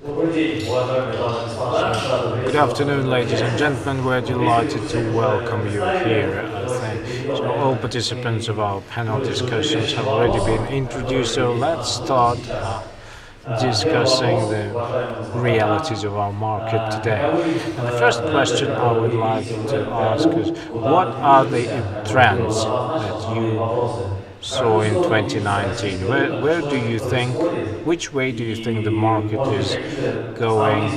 Good afternoon, ladies and gentlemen. We're delighted to welcome you here. I think so. All participants of our panel discussions have already been introduced, so let's start discussing the realities of our market today. And the first question I would like to ask is, what are the trends that you saw in 2019? Where do you think, which way do you think the market is going?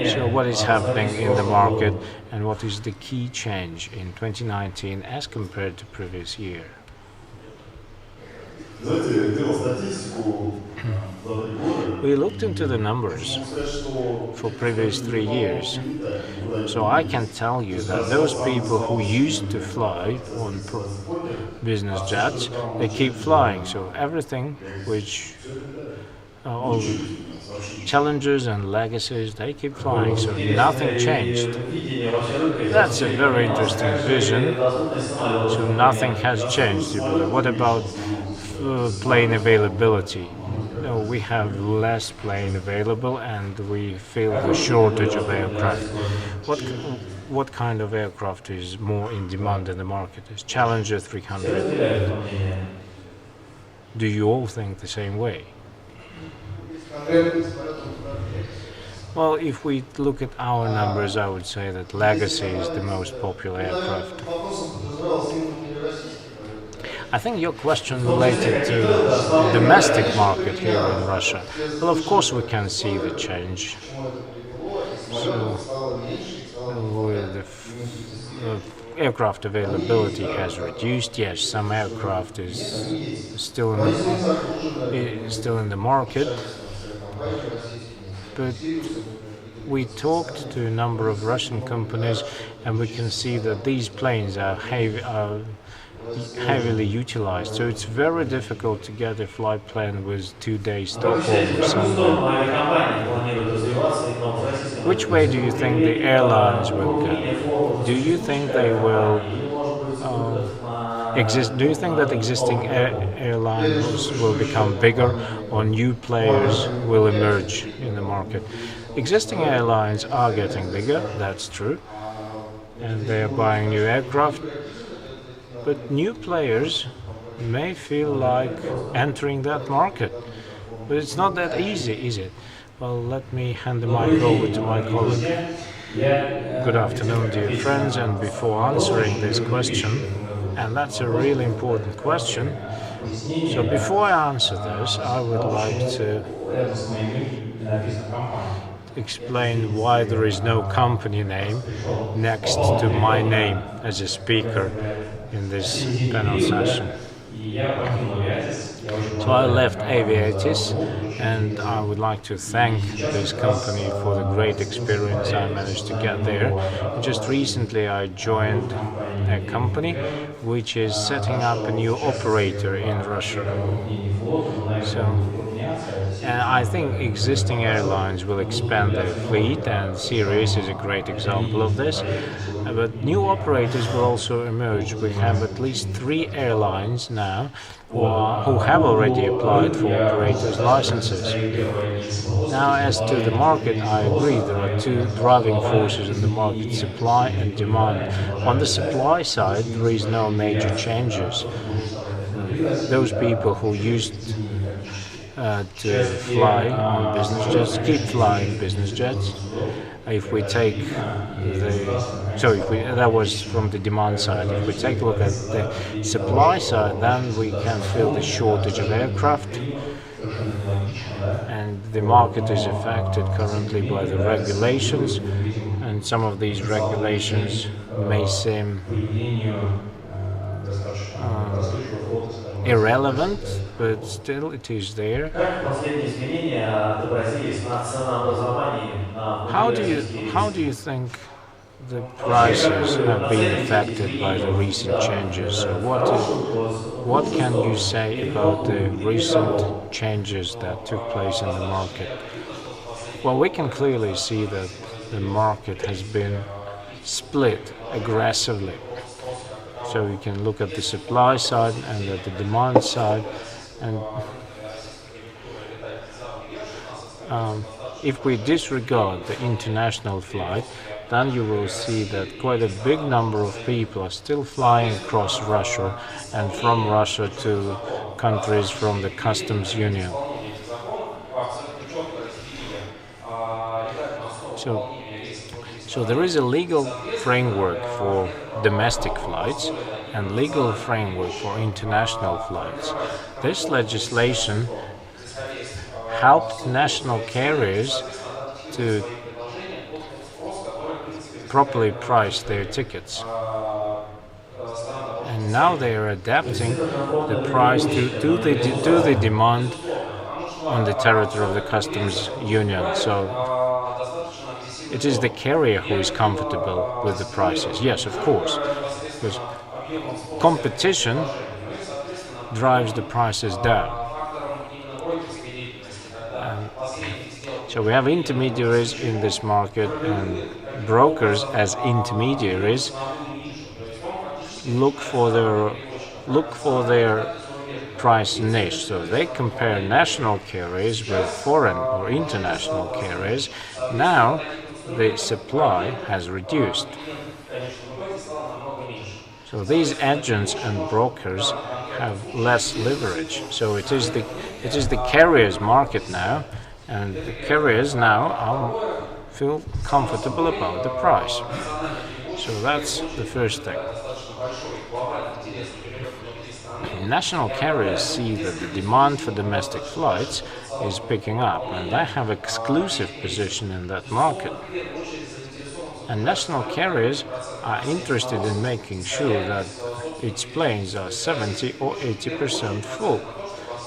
So what is happening in the market and what is the key change in 2019 as compared to previous year? We looked into the numbers for previous 3 years. So I can tell you that those people who used to fly on business jets, they keep flying. So everything which all challenges and legacies, they keep flying. So nothing changed. That's a very interesting vision. So nothing has changed. What about plane availability? We have less plane available and we feel the shortage of aircraft. What kind of aircraft is more in demand in the market? Is Challenger 300? Do you all think the same way? Well, if we look at our numbers, I would say that Legacy is the most popular aircraft. I think your question related to the domestic market here in Russia. Well, of course we can see the change. So, the aircraft availability has reduced. Yes, some aircraft is still in the market, but we talked to a number of Russian companies, and we can see that these planes are heavily utilized, so it's very difficult to get a flight plan with 2-day stopover somewhere. Which way do you think the airlines will go? Do you think they will exist? Do you think that existing airlines will become bigger, or new players will emerge in the market? Existing airlines are getting bigger, that's true, and they are buying new aircraft. But new players may feel like entering that market. But it's not that easy, is it? Well, let me hand the mic over to my colleague. Good afternoon, dear friends, and before answering this question, and that's a really important question, so before I answer this, I would like to explain why there is no company name next to my name as a speaker in this panel session. So I left Aviapages, and I would like to thank this company for the great experience I managed to get there. Just recently I joined a company which is setting up a new operator in Russia. And I think existing airlines will expand their fleet, and Sirius is a great example of this. But new operators will also emerge. We have at least 3 airlines now who have already applied for operators' licenses. Now, as to the market, I agree there are 2 driving forces in the market: supply and demand. On the supply side, there is no major changes. Those people who used to fly on business jets keep flying business jets. If we take that was from the demand side. If we take a look at the supply side, then we can feel the shortage of aircraft, and the market is affected currently by the regulations, and some of these regulations may seem irrelevant, but still it is there. How do you think the prices have been affected by the recent changes? So what can you say about the recent changes that took place in the market? Well, we can clearly see that the market has been split aggressively. So you can look at the supply side and at the demand side, and if we disregard the international flight, then you will see that quite a big number of people are still flying across Russia and from Russia to countries from the customs union. So there is a legal framework for domestic flights and legal framework for international flights. This legislation helped national carriers to properly price their tickets. And now they are adapting the price to the demand on the territory of the customs union. So it is the carrier who is comfortable with the prices. Yes, of course, because competition drives the prices down. So we have intermediaries in this market, and brokers as intermediaries look for their price niche. So they compare national carriers with foreign or international carriers. Now the supply has reduced. So these agents and brokers have less leverage. So it is the carriers' market now, and the carriers now feel comfortable about the price. So that's the first thing. National carriers see that the demand for domestic flights is picking up, and they have exclusive position in that market. And national carriers are interested in making sure that its planes are 70 or 80% full.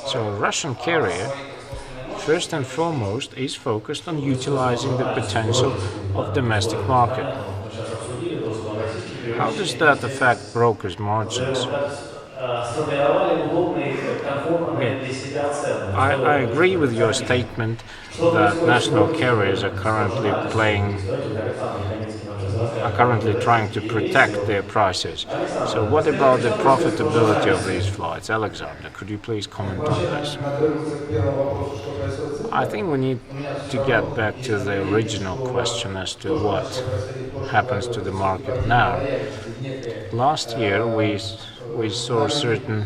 So a Russian carrier, first and foremost, is focused on utilizing the potential of domestic market. How does that affect brokers' margins? I agree with your statement that national carriers are currently trying to protect their prices. So what about the profitability of these flights? Alexander, could you please comment on this? I think we need to get back to the original question as to what happens to the market now. Last year we saw a certain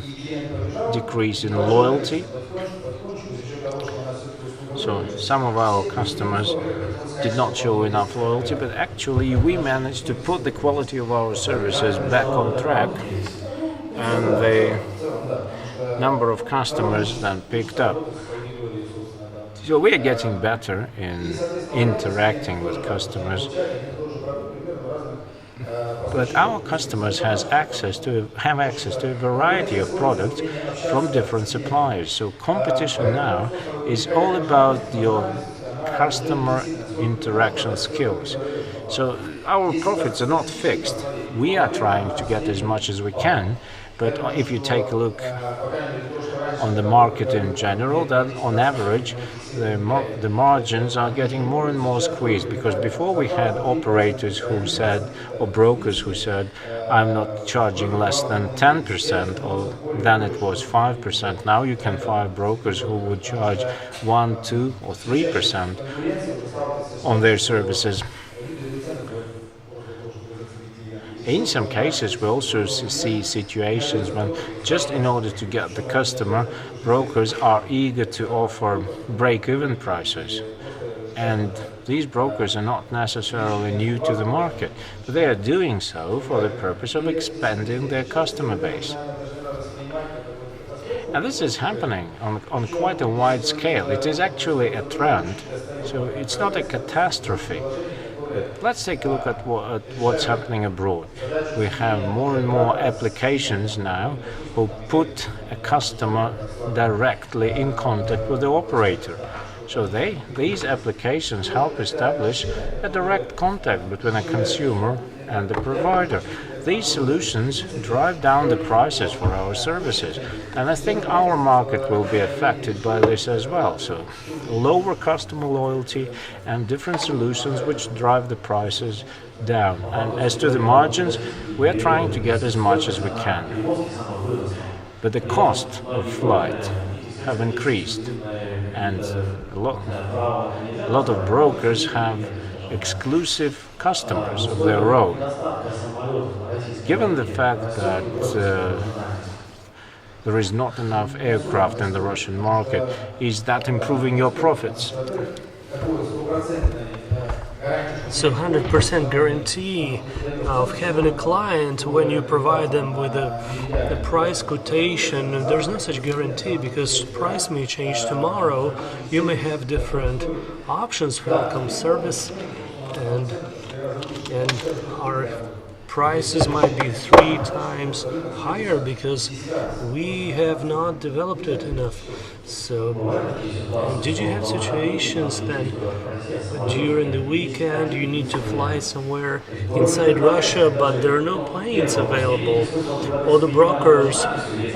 decrease in loyalty. So some of our customers did not show enough loyalty, but actually we managed to put the quality of our services back on track, and the number of customers then picked up. So we are getting better in interacting with customers. But our customers have access to a variety of products from different suppliers. So competition now is all about your customer interaction skills. So our profits are not fixed. We are trying to get as much as we can, but if you take a look on the market in general, then on average the margins are getting more and more squeezed, because before we had operators who said, or brokers who said, I'm not charging less than 10%, or then it was 5%. Now you can find brokers who would charge 1, 2 or 3% on their services. In some cases, we also see situations when, just in order to get the customer, brokers are eager to offer break-even prices. And these brokers are not necessarily new to the market, but they are doing so for the purpose of expanding their customer base. And this is happening on quite a wide scale. It is actually a trend, so it's not a catastrophe. Let's take a look at what's happening abroad. We have more and more applications now who put a customer directly in contact with the operator. So these applications help establish a direct contact between a consumer and the provider. These solutions drive down the prices for our services, and I think our market will be affected by this as well. So lower customer loyalty and different solutions which drive the prices down. And as to the margins, we are trying to get as much as we can. But the cost of flight have increased, and a lot of brokers have exclusive customers of their own. Given the fact that there is not enough aircraft in the Russian market, is that improving your profits? So 100% guarantee of having a client when you provide them with a price quotation, there's no such guarantee because price may change tomorrow. You may have different options, welcome service, and our prices might be 3 times higher because we have not developed it enough. So, did you have situations then during the weekend you need to fly somewhere inside Russia but there are no planes available, or the brokers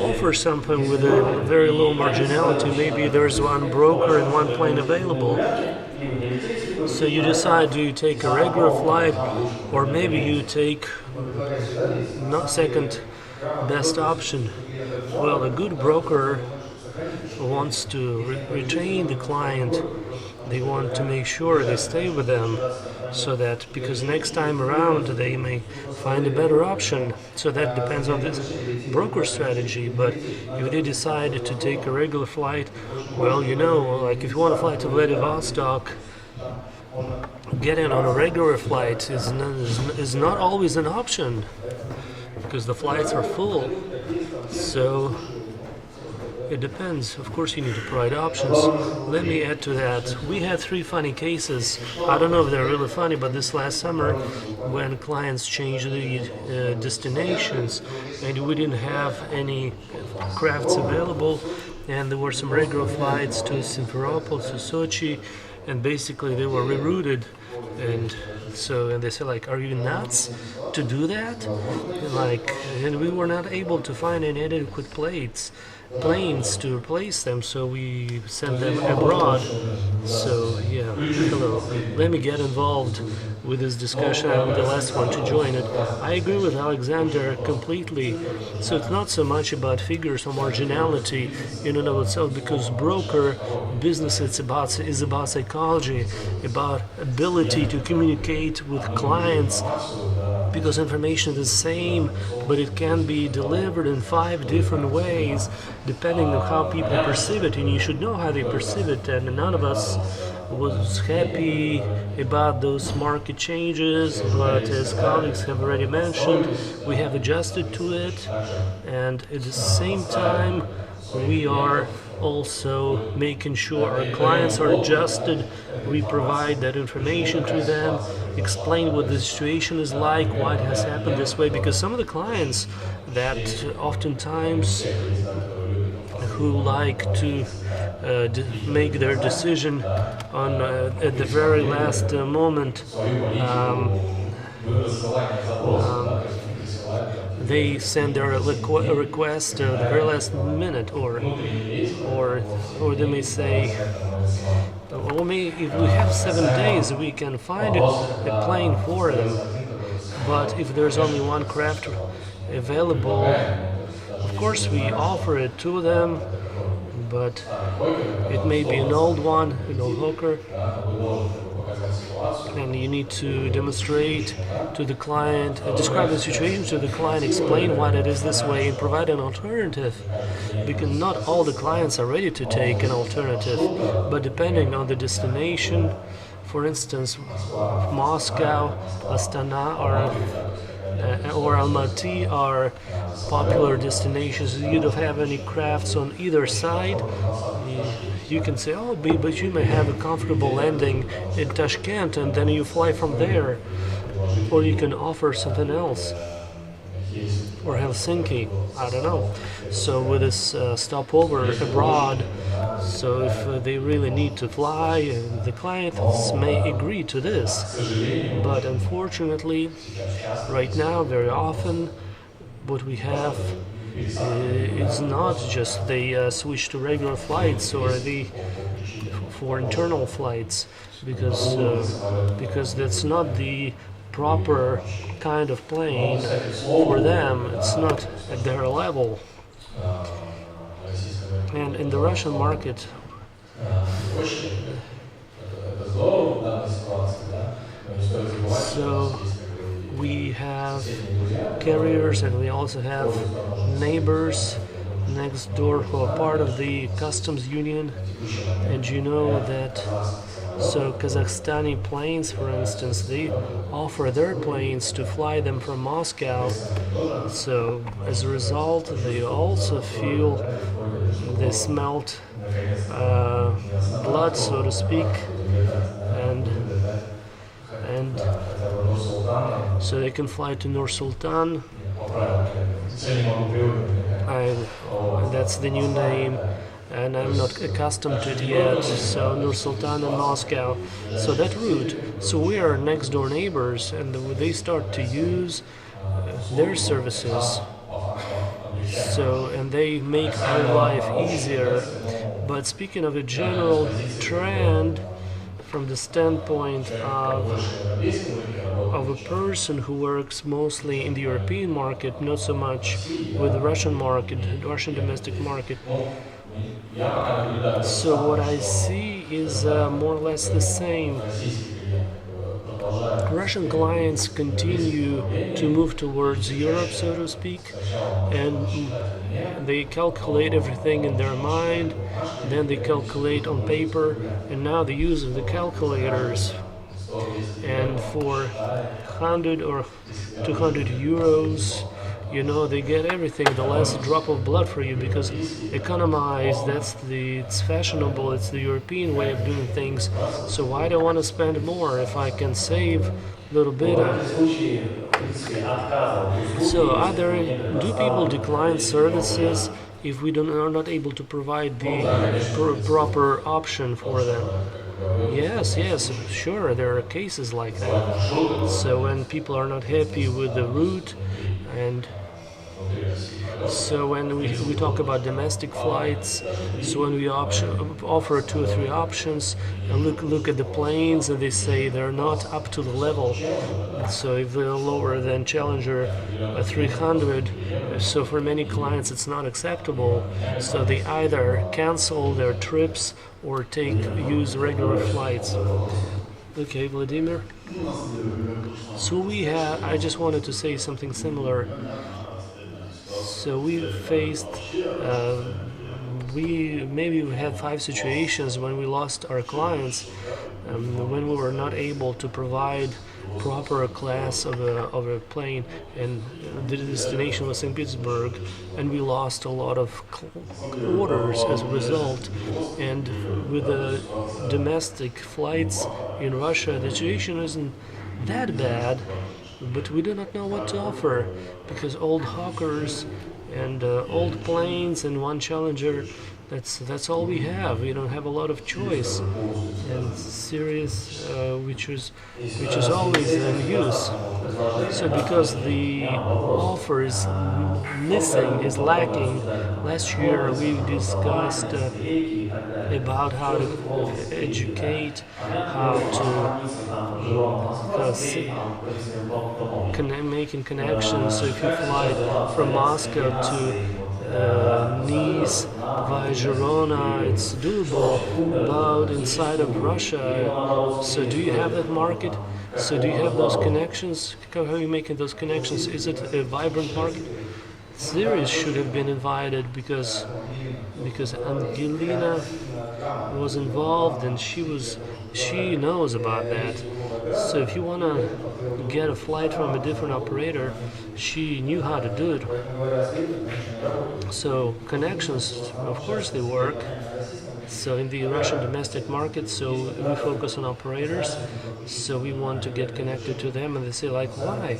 offer something with a very low marginality, maybe there's one broker and one plane available? So you decide, do you take a regular flight, or maybe you take not second best option? Well, a good broker wants to retain the client. They want to make sure they stay with them, so that because next time around they may find a better option. So that depends on this broker strategy. But if they decide to take a regular flight, well, like if you want to fly to Vladivostok, getting on a regular flight is not always an option because the flights are full. So it depends. Of course, you need to provide options. Let me add to that. We had 3 funny cases. I don't know if they're really funny, but this last summer, when clients changed the destinations and we didn't have any crafts available, and there were some regular flights to Simferopol, to Sochi, and basically they were rerouted, and they said, like, are you nuts to do that? And we were not able to find any adequate planes to replace them, so we sent them abroad. So yeah, hello. Let me get involved with this discussion. I'm the last one to join it. I agree with Alexander completely. So it's not so much about figures or marginality in and of itself, because broker business is about psychology, about ability to communicate with clients, because information is the same, but it can be delivered in 5 different ways depending on how people perceive it, and you should know how they perceive it. And none of us was happy about those market changes, but as colleagues have already mentioned, we have adjusted to it, and at the same time we are also making sure our clients are adjusted. We provide that information to them, explain what the situation is like, why it has happened this way, because some of the clients that oftentimes who like to make their decision on at the very last moment, they send their request at the very last minute, or they may say, well, if we have 7 days, we can find a plane for them. But if there's only one craft available, of course we offer it to them, but it may be an old one, an old hooker, and you need to demonstrate to the client, describe the situation to the client, explain why it is this way, and provide an alternative, because not all the clients are ready to take an alternative, but depending on the destination, for instance, Moscow, Astana, or Almaty are popular destinations. You don't have any crafts on either side. You can say, oh, but you may have a comfortable landing in Tashkent and then you fly from there. Or you can offer something else. Or Helsinki, I don't know. So with this stopover abroad, so if they really need to fly, the clients may agree to this. But unfortunately, right now, very often, what we have is not just they switch to regular flights or for internal flights, because that's not the proper kind of plane for them. It's not at their level. And in the Russian market, carriers, and we also have neighbors next door who are part of the customs union. And you know that, so Kazakhstani planes, for instance, they offer their planes to fly them from Moscow. So as a result, they also feel they smelt blood, so to speak, and so they can fly to Nur Sultan. That's the new name, and I'm not accustomed to it yet. So Nur Sultan and Moscow, so that route. So we are next door neighbors, and they start to use their services. So, and they make our life easier. But speaking of a general trend, from the standpoint of a person who works mostly in the European market, not so much with the Russian market, Russian domestic market. So what I see is more or less the same. Russian clients continue to move towards Europe, so to speak, and they calculate everything in their mind, then they calculate on paper, and now the use of the calculators. And for 100 or 200 euros, you know, they get everything, the last drop of blood for you, because economize, it's fashionable, it's the European way of doing things. So why do I want to spend more if I can save a little bit? So do people decline services if we are not able to provide the proper option for them? Yes, sure, there are cases like that. So when people are not happy with the route, and so when we talk about domestic flights, so when we offer 2 or 3 options, and look at the planes, and they say they're not up to the level. So if they're lower than Challenger 300, so for many clients it's not acceptable. So they either cancel their trips or use regular flights. Okay, Vladimir. So I just wanted to say something similar. So we faced, we had 5 situations when we lost our clients, when we were not able to provide proper class of a plane, and the destination was St. Petersburg, and we lost a lot of orders as a result. And with the domestic flights in Russia, the situation isn't that bad, but we do not know what to offer, because old Hawkers and old planes and one Challenger, that's all we have. We don't have a lot of choice, and Sirius, which is always in use. So because the offer is missing, is lacking. Last year we discussed about how to educate, how to making connections. So if you fly from Moscow to Nice via Girona, it's doable, but inside of Russia. So do you have that market? So do you have those connections? How are you making those connections? Is it a vibrant market? Sirius should have been invited because Angelina was involved, and she knows about that. So if you want to get a flight from a different operator, she knew how to do it. So connections, of course, they work. So in the Russian domestic market, so we focus on operators. So we want to get connected to them, and they say, like, why?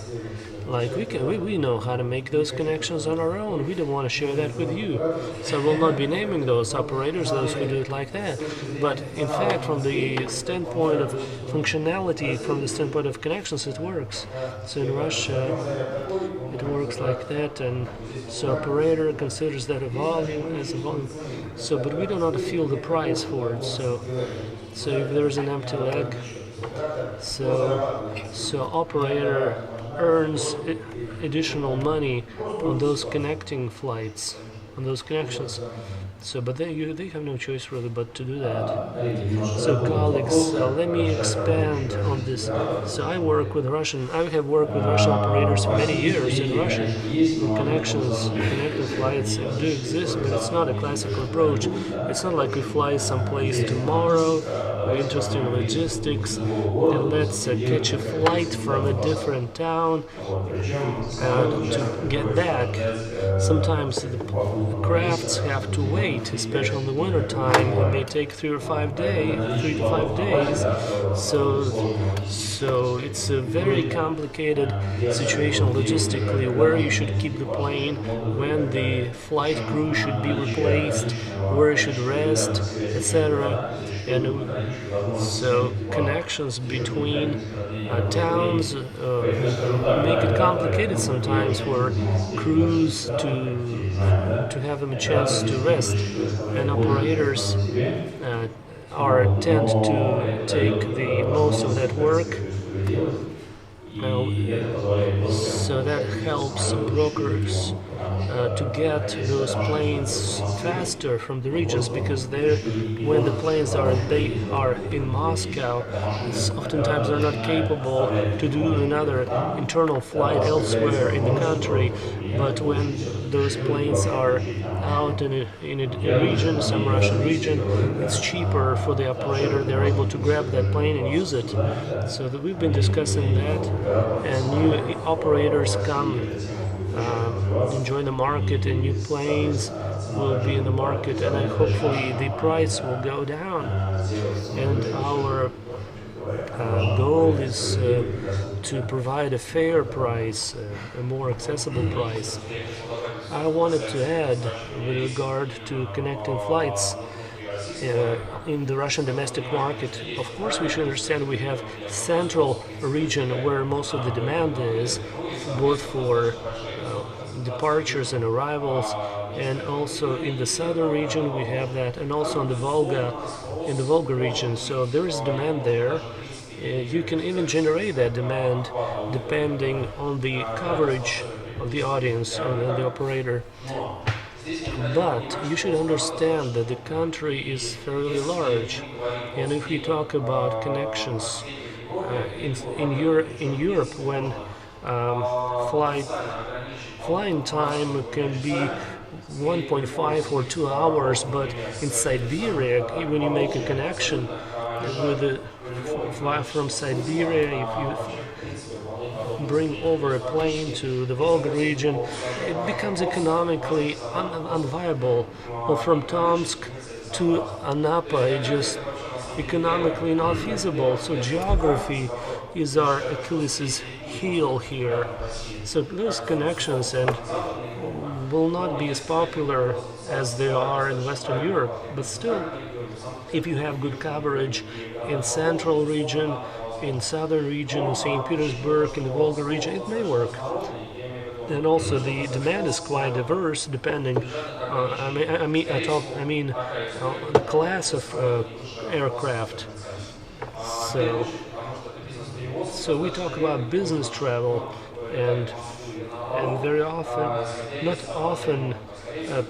Like, we know how to make those connections on our own. We don't want to share that with you. So we'll not be naming those operators, those who do it like that. But in fact, from the standpoint of functionality, from the standpoint of connections, it works. So in Russia, it works like that, and so operator considers that a volume as a volume. So, but we do not feel the price for it. So if there's an empty leg, so operator earns additional money on those connecting flights, on those connections. So, but they have no choice really but to do that. So, colleagues, let me expand on this. So, I have worked with Russian operators for many years in Russia. Connected flights do exist, but it's not a classical approach. It's not like we fly someplace tomorrow, we're interested in logistics, and let's catch a flight from a different town to get back. Sometimes the crafts have to wait, especially in the winter time. It may take 3 to 5 days. So it's a very complicated situation logistically, where you should keep the plane, when the flight crew should be replaced, where you should rest, etc. And so connections between towns make it complicated sometimes for crews to have them a chance to rest, and operators tend to take the most of that work. So that helps brokers to get those planes faster from the regions, because when the planes are in Moscow, oftentimes they're not capable to do another internal flight elsewhere in the country. But when those planes are out in a region, some Russian region, it's cheaper for the operator. They're able to grab that plane and use it. So we've been discussing that, and new operators come enjoy the market, and new planes will be in the market, and hopefully the price will go down. And our goal is to provide a fair price, a more accessible price. I wanted to add, with regard to connecting flights in the Russian domestic market, of course we should understand we have central region where most of the demand is, both for departures and arrivals, and also in the southern region we have that, and also in the Volga region. So there is demand there. You can even generate that demand depending on the coverage of the audience and the operator. But you should understand that the country is fairly large, and if we talk about connections in Europe, when flying time can be 1.5 or 2 hours, but in Siberia, when you make a connection from Siberia, if you bring over a plane to the Volga region, it becomes economically unviable. Or from Tomsk to Anapa, it's just economically not feasible. So geography is our Achilles' heel here. So those connections will not be as popular as they are in Western Europe, but still, if you have good coverage in Central region, in Southern region, in St. Petersburg, in the Volga region, it may work. And also the demand is quite diverse, depending on the class of aircraft. So we talk about business travel, and very often, not often,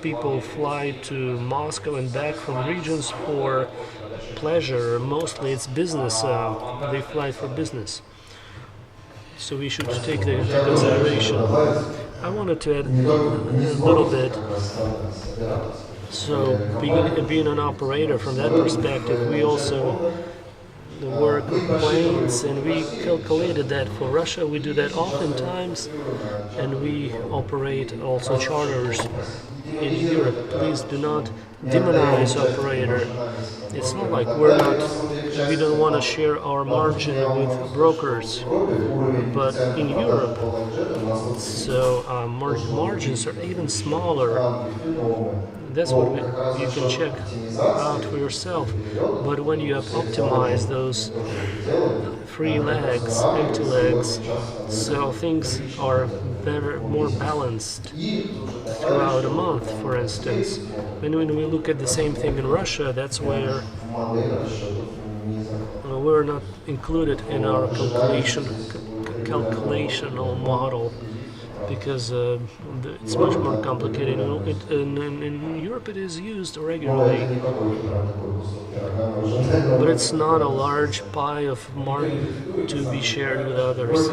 people fly to Moscow and back from regions for pleasure. Mostly it's business. They fly for business. So we should take that into consideration. I wanted to add a little bit. So being an operator from that perspective, we also work with planes, and we calculated that for Russia we do that oftentimes, and we operate also charters in Europe. Please do not demonize operator. It's not like we don't want to share our margin with brokers, but in Europe, so margins are even smaller. That's what you can check out for yourself. But when you have optimized those free legs, empty legs, so things are better, more balanced throughout a month, for instance. And when we look at the same thing in Russia, that's where we're not included in our calculational model. because it's much more complicated. In Europe it is used regularly, but it's not a large pie of market to be shared with others.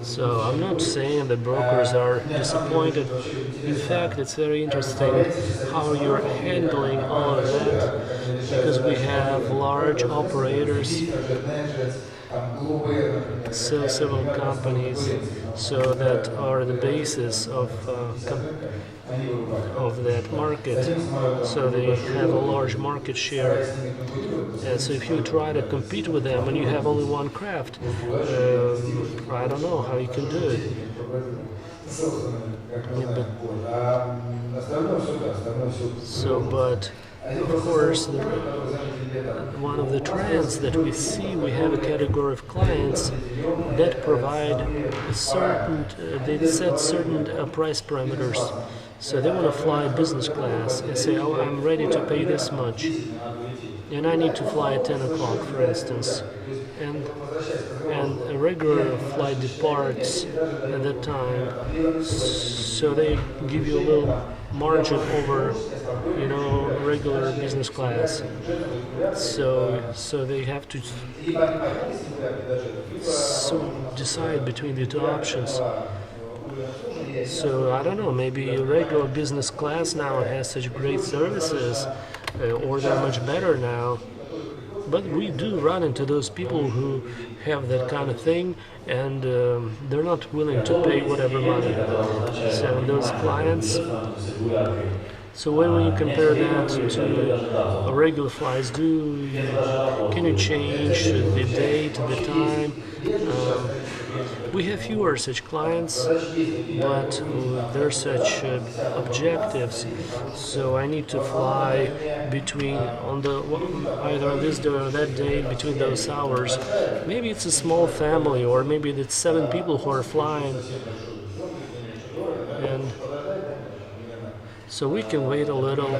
So I'm not saying that brokers are disappointed. In fact, it's very interesting how you're handling all of that, because we have large operators, several companies, so that are the basis of that market. So they have a large market share. And so if you try to compete with them and you have only one craft, I don't know how you can do it. But of course, one of the trends that we see, we have a category of clients that provide they set certain price parameters. So they want to fly business class and say, oh, I'm ready to pay this much, and I need to fly at 10 o'clock, for instance. And a regular flight departs at that time, so they give you a little margin over, regular business class. So they have to decide between the two options. So I don't know, maybe regular business class now has such great services, or they're much better now. But we do run into those people who have that kind of thing, and they're not willing to pay whatever money. So those clients. So when you compare that to regular flights, can you change the date, the time? We have fewer such clients, but they're such objectives. So I need to fly between either on this day or that day between those hours. Maybe it's a small family, or maybe it's 7 people who are flying, and so we can wait a little.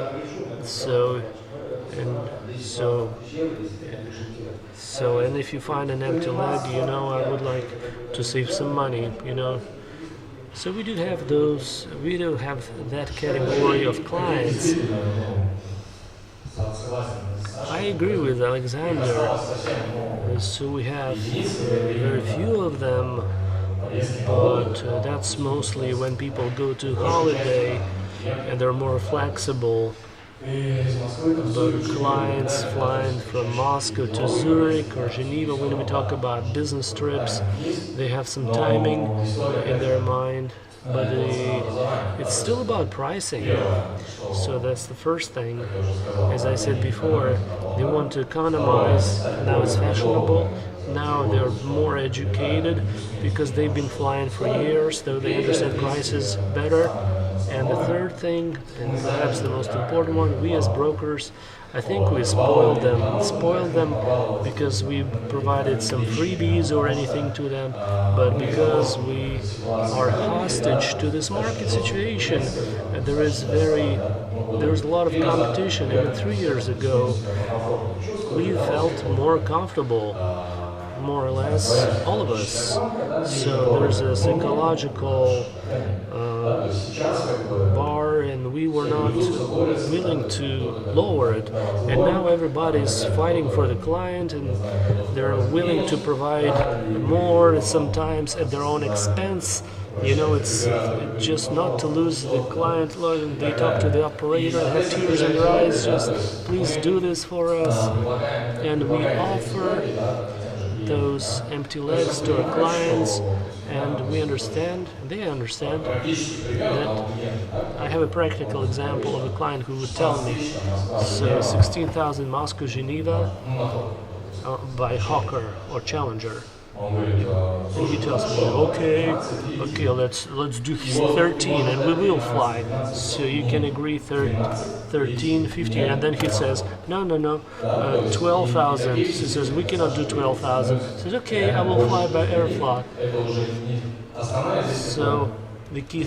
And if you find an empty leg, I would like to save some money, So we do have that category of clients. I agree with Alexander. So we have very few of them, but that's mostly when people go to holiday and they're more flexible. But clients flying from Moscow to Zurich or Geneva, when we talk about business trips, they have some timing in their mind, but it's still about pricing. So that's the first thing. As I said before, they want to economize. Now it's fashionable. Now they're more educated because they've been flying for years, so they understand prices better. And the third thing, and perhaps the most important one, we as brokers, I think we spoiled them because we provided some freebies or anything to them, but because we are hostage to this market situation. And there's a lot of competition. Even 3 years ago, we felt more comfortable, more or less, all of us. So there's a psychological bar, and we were not willing to lower it. And now everybody's fighting for the client, and they're willing to provide more, sometimes at their own expense. It's just not to lose the client. They talk to the operator and have tears in their eyes, just please do this for us. And we offer those empty legs to our clients, and they understand that. I have a practical example of a client who would tell me, so 16,000 Moscow Geneva by Hawker or Challenger. And he tells me, okay, let's do 13 and we will fly. So you can agree 13, 15, and then he says, no, 12,000. He says, we cannot do 12,000. He says, okay, I will fly by Aeroflot. So the key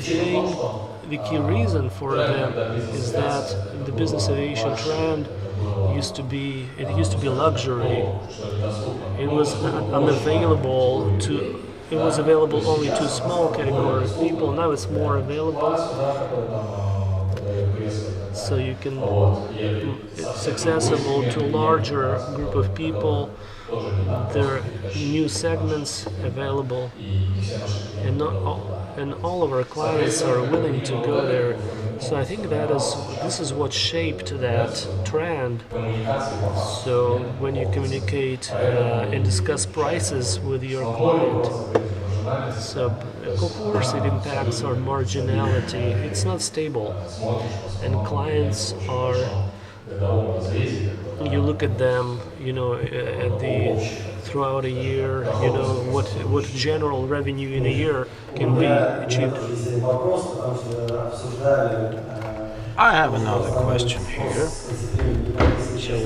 reason for them is that the business aviation trend used to be luxury. It was unavailable it was available only to small category of people. Now it's more available, so you can. It's accessible to a larger group of people. There are new segments available, and all of our clients are willing to go there. So I think this is what shaped that trend. So when you communicate and discuss prices with your client, so of course it impacts our marginality. It's not stable, and clients are. You look at them, throughout a year, what general revenue in a year can be achieved. I have another question here. So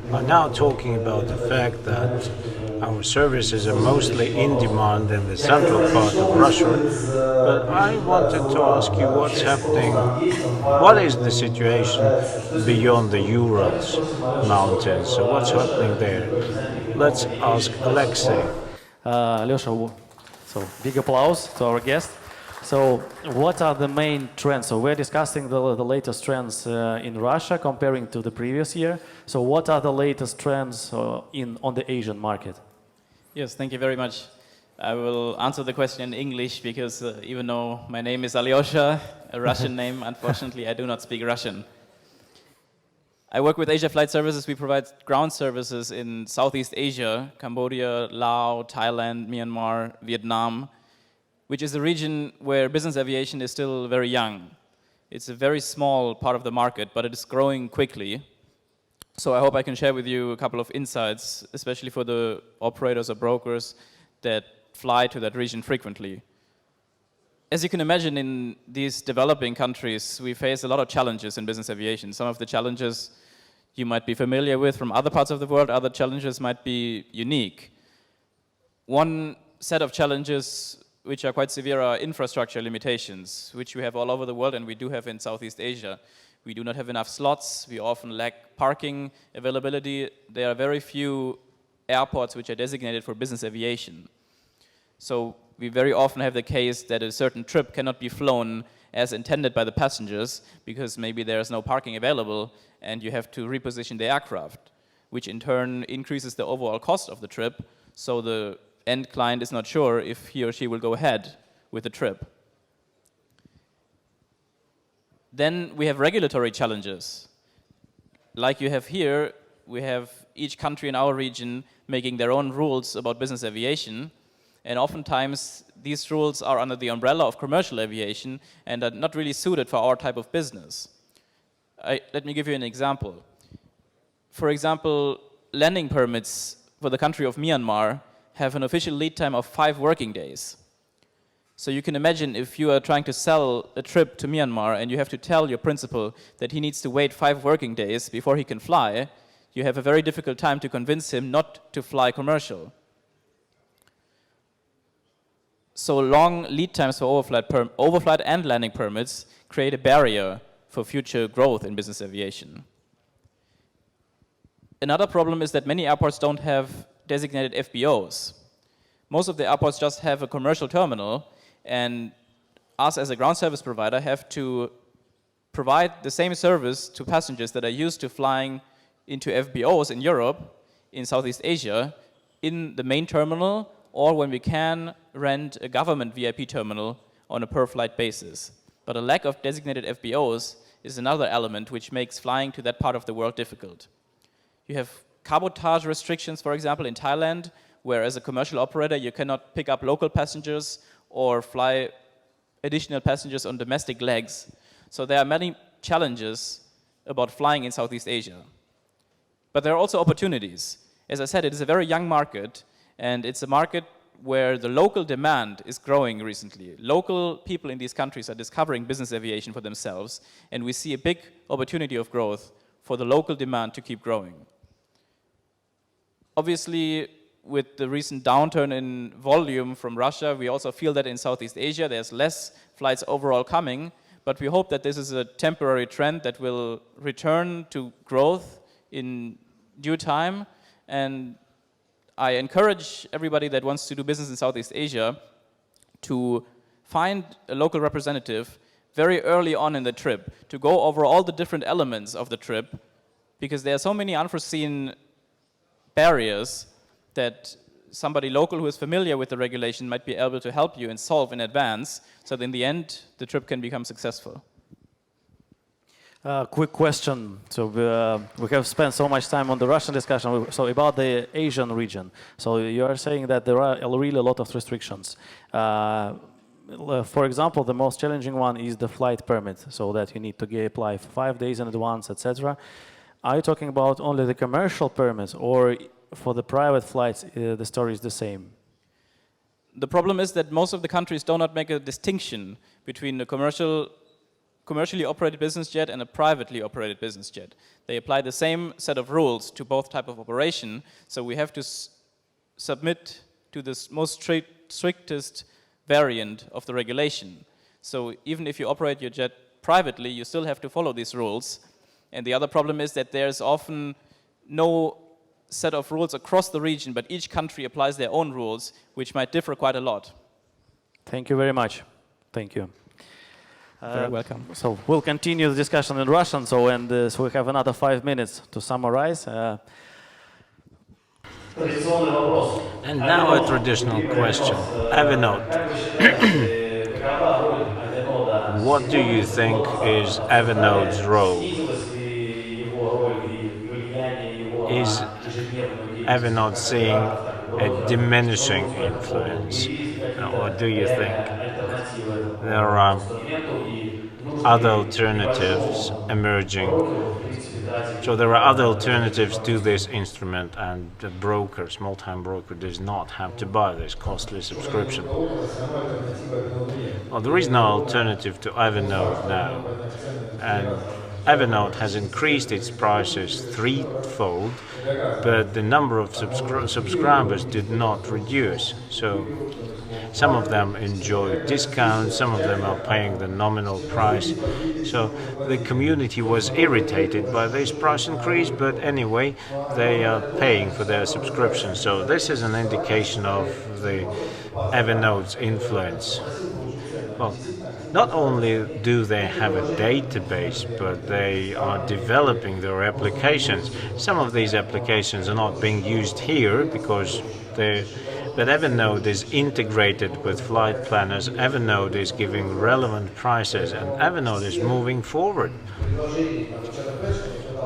we are now talking about the fact that our services are mostly in demand in the central part of Russia, but I wanted to ask you what's happening, what is the situation beyond the Urals mountains, so what's happening there? Let's ask Alexei. Aljoscha, so big applause to our guest. So what are the main trends? So we're discussing the latest trends in Russia comparing to the previous year. So what are the latest trends on the Asian market? Yes, thank you very much. I will answer the question in English because even though my name is Aljoscha, a Russian name, unfortunately I do not speak Russian. I work with Asia Flight Services. We provide ground services in Southeast Asia, Cambodia, Laos, Thailand, Myanmar, Vietnam, which is a region where business aviation is still very young. It's a very small part of the market, but it is growing quickly. So I hope I can share with you a couple of insights, especially for the operators or brokers that fly to that region frequently. As you can imagine, in these developing countries, we face a lot of challenges in business aviation. Some of the challenges you might be familiar with from other parts of the world, other challenges might be unique. One set of challenges which are quite severe are infrastructure limitations, which we have all over the world and we do have in Southeast Asia. We do not have enough slots, we often lack parking availability. There are very few airports which are designated for business aviation. So we very often have the case that a certain trip cannot be flown as intended by the passengers because maybe there is no parking available and you have to reposition the aircraft, which in turn increases the overall cost of the trip, so the end client is not sure if he or she will go ahead with the trip. Then we have regulatory challenges. Like you have here, we have each country in our region making their own rules about business aviation, and oftentimes these rules are under the umbrella of commercial aviation and are not really suited for our type of business. Let me give you an example. For example, landing permits for the country of Myanmar have an official lead time of 5 working days. So you can imagine if you are trying to sell a trip to Myanmar and you have to tell your principal that he needs to wait 5 working days before he can fly, you have a very difficult time to convince him not to fly commercial. So long lead times for overflight and landing permits create a barrier for future growth in business aviation. Another problem is that many airports don't have designated FBOs. Most of the airports just have a commercial terminal, and us as a ground service provider have to provide the same service to passengers that are used to flying into FBOs in Europe, in Southeast Asia, in the main terminal, or when we can rent a government VIP terminal on a per-flight basis. But a lack of designated FBOs is another element which makes flying to that part of the world difficult. You have cabotage restrictions, for example, in Thailand, where as a commercial operator you cannot pick up local passengers or fly additional passengers on domestic legs. So there are many challenges about flying in Southeast Asia. But there are also opportunities. As I said, it is a very young market, and it's a market where the local demand is growing recently. Local people in these countries are discovering business aviation for themselves, and we see a big opportunity of growth for the local demand to keep growing. Obviously, with the recent downturn in volume from Russia, we also feel that in Southeast Asia there's less flights overall coming, but we hope that this is a temporary trend that will return to growth in due time, and I encourage everybody that wants to do business in Southeast Asia to find a local representative very early on in the trip to go over all the different elements of the trip, because there are so many unforeseen barriers that somebody local who is familiar with the regulation might be able to help you and solve in advance, so that in the end the trip can become successful. Quick question. So we have spent so much time on the Russian discussion. So about the Asian region. So you are saying that there are really a lot of restrictions. For example, the most challenging one is the flight permit, so that you need to apply 5 days in advance, etc. Are you talking about only the commercial permits, or for the private flights the story is the same? The problem is that most of the countries do not make a distinction between a commercially operated business jet and a privately operated business jet. They apply the same set of rules to both type of operation, so we have to submit to the most strictest variant of the regulation. So even if you operate your jet privately, you still have to follow these rules. And the other problem is that there's often no set of rules across the region, but each country applies their own rules, which might differ quite a lot. Thank you very much. Thank you. Very welcome. So we'll continue the discussion in Russian. So we have another 5 minutes to summarize. And now a traditional question. Avanode. What do you think is Avanode's role? Is Avanode seeing a diminishing influence? Or do you think there are other alternatives emerging? So there are other alternatives to this instrument, and the broker, small-time broker, does not have to buy this costly subscription. Well, there is no alternative to Avanode now, and Avanode has increased its prices threefold, but the number of subscribers did not reduce. So some of them enjoy discounts, some of them are paying the nominal price. So the community was irritated by this price increase, but anyway, they are paying for their subscription. So this is an indication of the Avanode's influence. Well, not only do they have a database, but they are developing their applications. Some of these applications are not being used here because but Avanode is integrated with flight planners. Avanode is giving relevant prices, and Avanode is moving forward.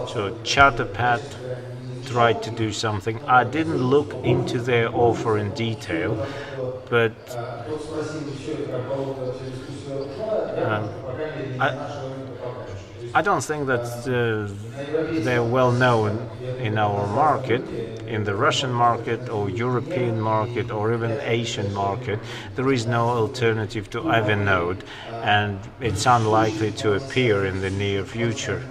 So CharterPad tried to do something. I didn't look into their offer in detail, but I don't think that they're well known in our market, in the Russian market or European market or even Asian market. There is no alternative to Avanode, and it's unlikely to appear in the near future.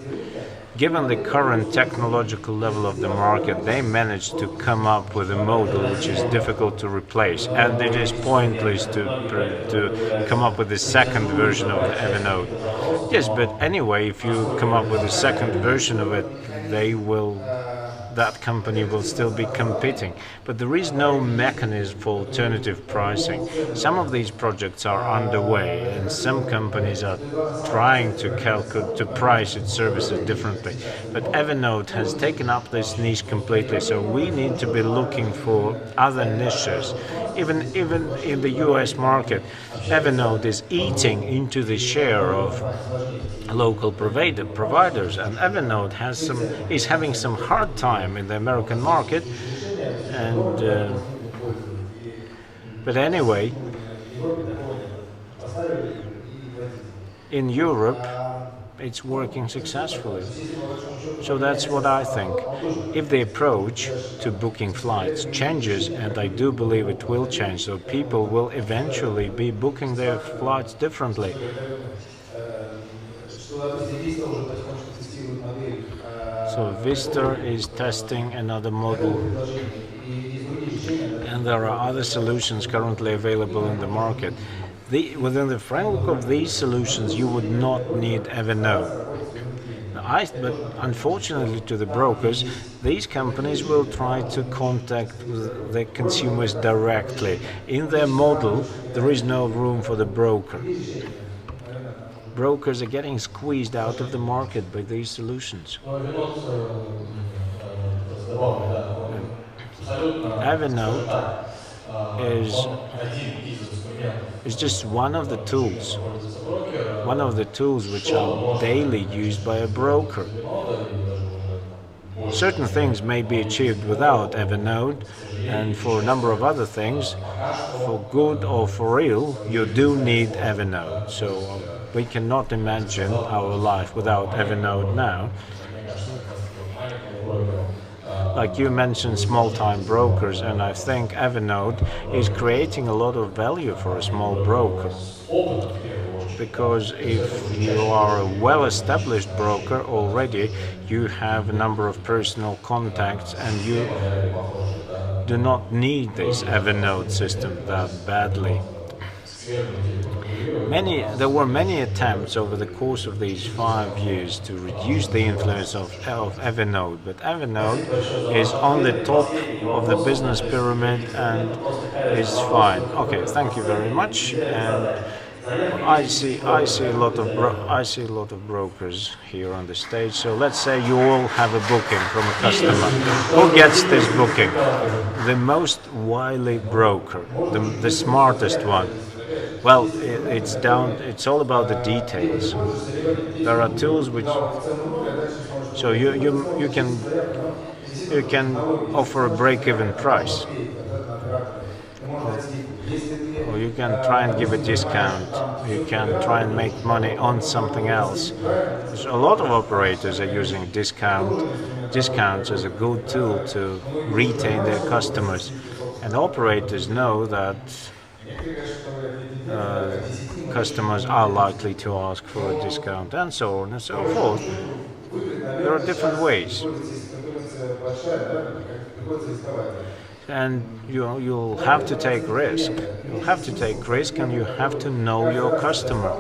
Given the current technological level of the market, they managed to come up with a model which is difficult to replace, and it is pointless to come up with a second version of the Avanode. Yes, but anyway, if you come up with a second version of it, that company will still be competing. But there is no mechanism for alternative pricing. Some of these projects are underway, and some companies are trying to price its services differently. But Avanode has taken up this niche completely, so we need to be looking for other niches. Even in the US market, Avanode is eating into the share of local providers, and Avanode is having some hard time in the American market, and but anyway, in Europe it's working successfully. So that's what I think. If the approach to booking flights changes, and I do believe it will change, so people will eventually be booking their flights differently. So Vista is testing another model, and there are other solutions currently available in the market. Within the framework of these solutions, you would not need Avanode. But unfortunately to the brokers, these companies will try to contact the consumers directly. In their model, there is no room for the broker. Brokers are getting squeezed out of the market by these solutions. Evernote is just one of the tools which are daily used by a broker. Certain things may be achieved without Evernote, and for a number of other things, for good or for real, you do need Evernote. So we cannot imagine our life without Evernote now. Like you mentioned, small-time brokers, and I think Evernote is creating a lot of value for a small broker. Because if you are a well-established broker already, you have a number of personal contacts and you do not need this Evernote system that badly. There were many attempts over the course of these 5 years to reduce the influence of Evernote, but Evernote is on the top of the business pyramid and is fine. Okay, thank you very much. And I see a lot of brokers here on the stage. So let's say you all have a booking from a customer. Who gets this booking? The most wily broker, the smartest one. Well, it's all about the details. There are tools which, so you can offer a break-even price, or you can try and give a discount. You can try and make money on something else. So a lot of operators are using discounts as a good tool to retain their customers, and operators know that customers are likely to ask for a discount, and so on and so forth. There are different ways, and you'll have to take risk. You'll have to take risk, and you have to know your customer.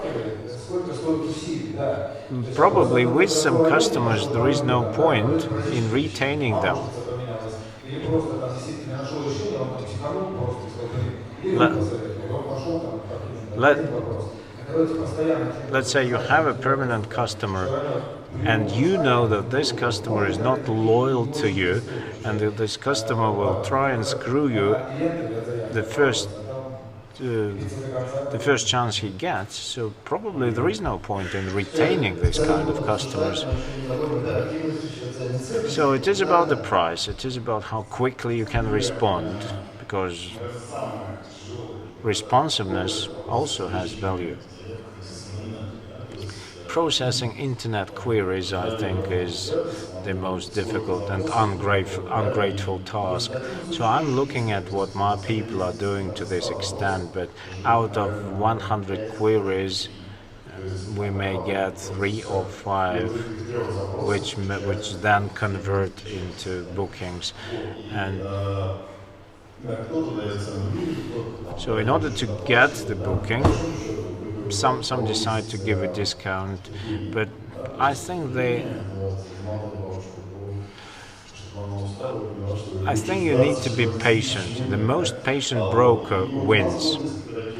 Probably with some customers there is no point in retaining them. Let's say you have a permanent customer and you know that this customer is not loyal to you and that this customer will try and screw you the first chance he gets, so probably there is no point in retaining this kind of customers. So it is about the price, it is about how quickly you can respond, because responsiveness also has value. Processing internet queries, I think, is the most difficult and ungrateful task. So I'm looking at what my people are doing to this extent, but out of 100 queries, we may get 3 or 5 which then convert into bookings. And so in order to get the booking, some decide to give a discount, but I think you need to be patient. The most patient broker wins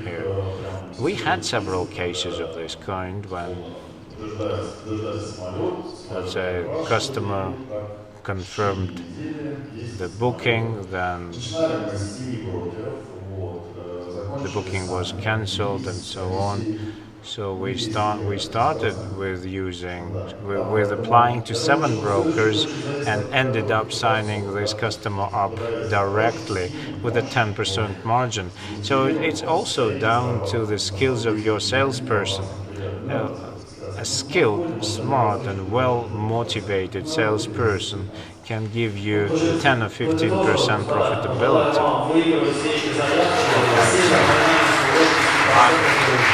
here. We had several cases of this kind when, let's say, a customer confirmed the booking, then the booking was cancelled and so on. So we started with applying to 7 brokers and ended up signing this customer up directly with a 10% margin. So it's also down to the skills of your salesperson. A skilled, smart and well-motivated salesperson can give you 10 or 15% profitability.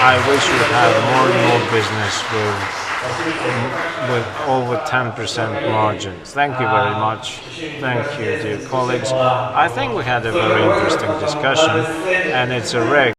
I wish you had more and more business with over 10% margins. Thank you very much. Thank you, dear colleagues. I think we had a very interesting discussion, and it's a rare